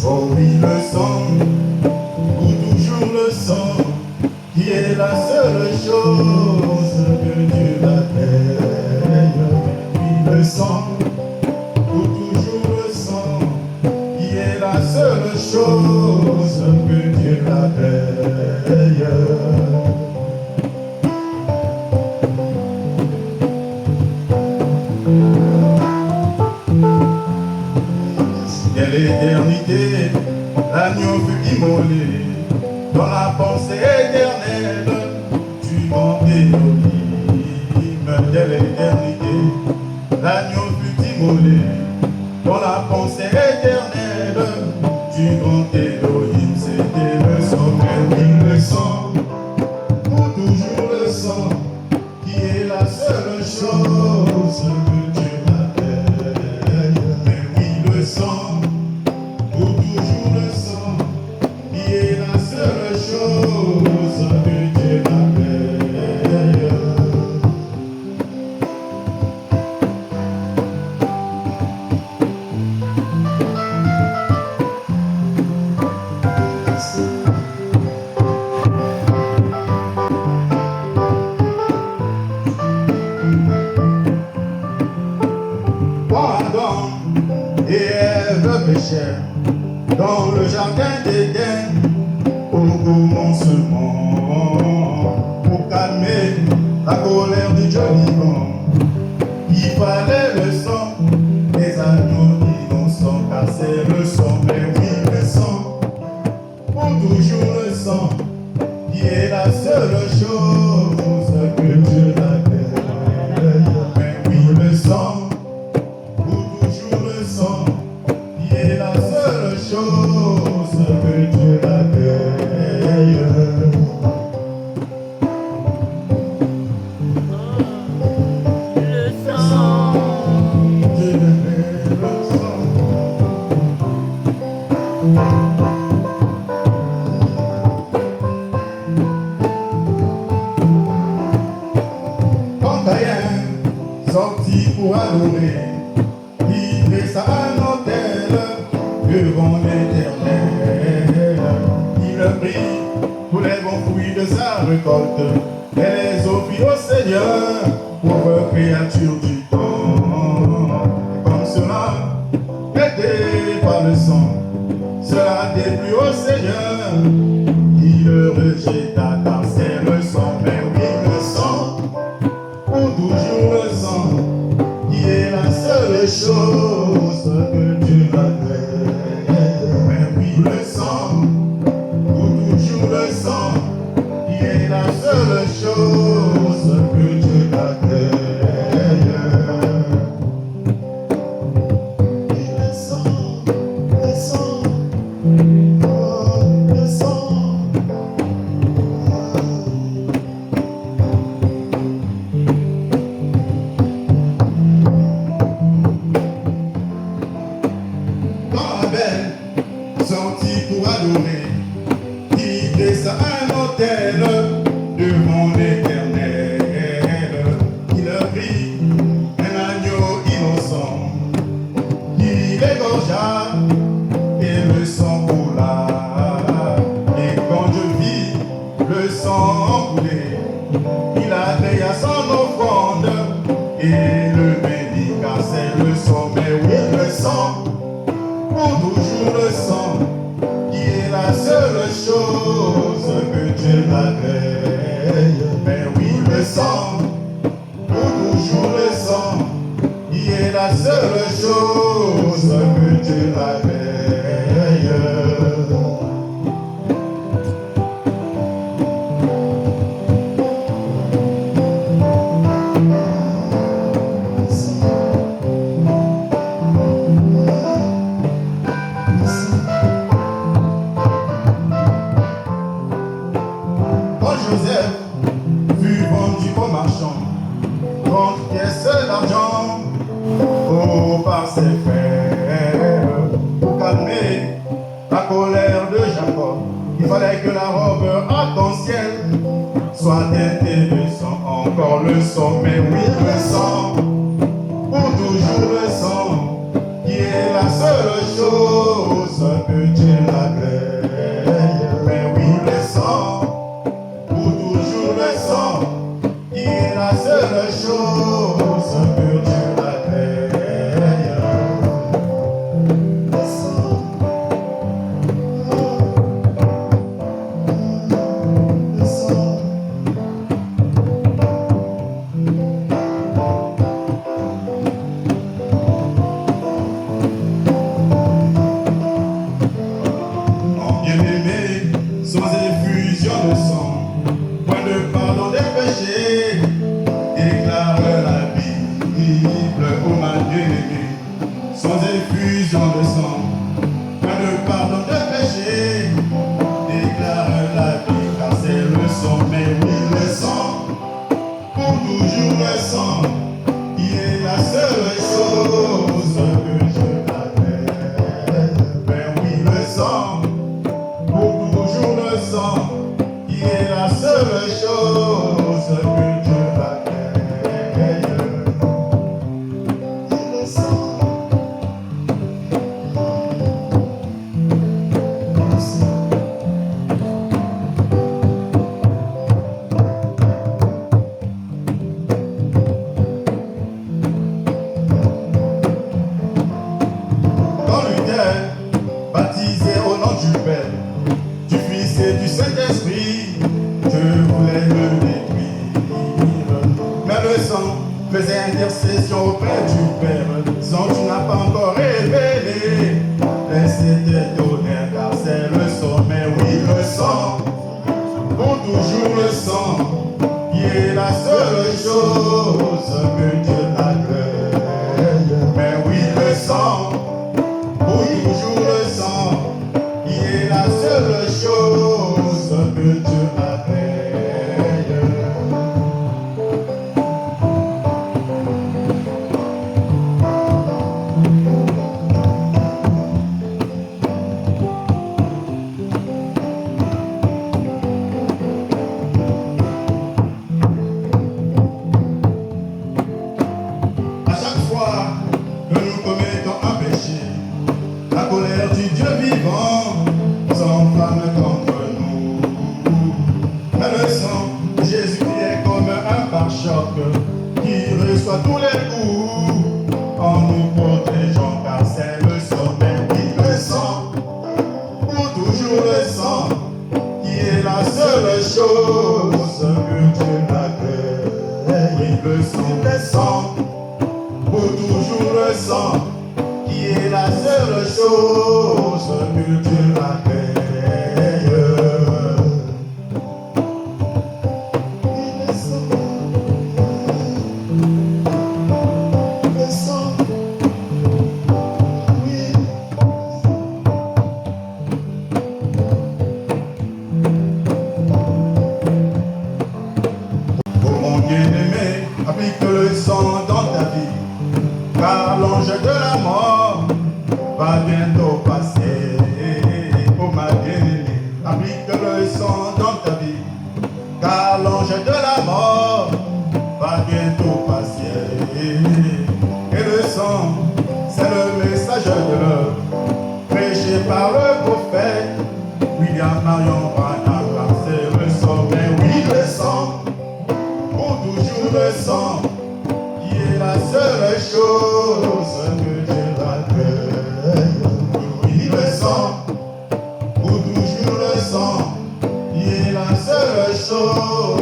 Oh oui, le sang, ou toujours le sang, qui est la seule chose que Dieu a faite. Oui, le sang, ou toujours le sang, qui est la seule chose que Dieu a faite. Dès l'éternité, l'agneau fut immolé dans la pensée éternelle du grand Élohim. Dès l'éternité, l'agneau fut immolé dans la pensée éternelle du grand Élohim. C'était le sang, oui, le sang, pour toujours le sang, qui est la seule chose que Dieu a faite. Mais oui, le sang, pour toujours le sang, qui est la seule chose que Dieu a faite. Quand Adam et Ève péchèrent dans le jardin d'Éden, au commencement, pour calmer la colère du Dieu vivant, il fallait le sang des agneaux innocents, car c'est le sang, mais oui, le sang, pour toujours le sang, qui est la seule chose que Dieu a faite. Mais oui, le sang, pour toujours le sang, qui est la seule chose que Dieu a faite. Le sang, Dieu a fait le sang. Quand Caïn sortit pour adorer, il dressa un autel devant l'Éternel. Il prit tous les bons fruits de sa récolte et les offrit au Seigneur, pauvre créature du temps. Comme cela était par le sang, cela déplut au Seigneur, il le rejeta car c'est le sang, mais oui, le sang, pour toujours le sang, qui est la seule chose que Dieu a faite. Mais oui, le sang, pour toujours le sang, qui est la seule chose que Dieu a faite. Et le sang, le sang, oh, le sang. Quand Abel sortit pour adorer, il dressa un autel devant l'Éternel. Il prit un agneau innocent, il l'égorgea et le sang coula. Et quand je vis le sang couler, il agrégea son offrande et le bénit, car c'est le sang, mais oui, le sang, pour toujours le sang, qui est la seule chose que Dieu a faite. Mais oui, le sang, pour toujours le sang, qui est la seule chose que Dieu a faite. Quand Joseph fut vendu au marchand, 30 pièces d'argent, oh, par ses frères, pour calmer la colère de Jacob, il fallait que la robe arc-en-ciel soit teintée de sang, encore le sang, mais oui, le sang, pour toujours le sang, qui est la seule chose que Dieu l'agrée. Mais oui, le sang, pour toujours le sang, qui est la seule chose que Dieu l'agrée. Le sang, le sang. Bien-aimé, sans effusion de sang, point de pardon des péchés, déclare la Bible, ô ma bien-aimée. Sans effusion de sang, point de pardon des péchés, déclare la Bible, car c'est le sang, mais oui, le sang, pour toujours le sang, qui est la seule chose que Dieu a fait. Mais oui, le sang, pour toujours le sang, qui est la seule chose que Dieu a créée. Le sang, le sang. Quand Luther, baptisé au nom du Père, du Fils et du Saint-Esprit, je voulais le détruire. Mais le sang faisait intercession auprès du Père. Sang tu n'as pas encore révélé. Laissez tes tonnerres, car c'est le sang. Mais oui, le sang, pour toujours le sang, qui est la seule chose que Dieu a créée. Mais oui, le sang, pour toujours le sang, qui est la seule chose que Dieu a créée. À chaque fois que nous commettons un péché, la colère du Dieu vivant s'enflamme contre nous. Mais le sang de Jésus est comme un pare-choc qui reçoit tous les coups en nous protégeant, car c'est le sang, mais oui, le sang, pour toujours le sang, qui est la seule chose que Dieu a créée. Oui, le sang, pour toujours le sang, qui est la seule chose que Dieu a créée. Le sang, le sang, oui. Oh mon bien-aimé, applique le sang dans ta vie, car l'ange de la mort va bientôt passer. Oh ma bien-aimée, applique le sang dans ta vie, car l'ange de la mort va bientôt passer. Et le sang, c'est le message de l'heure, prêché par le prophète William Marion Branham, car c'est le sang, mais oui, le sang, pour toujours le sang, qui est la seule chose que Dieu a créée. Oui, le sang, pour toujours le sang, qui est la seule chose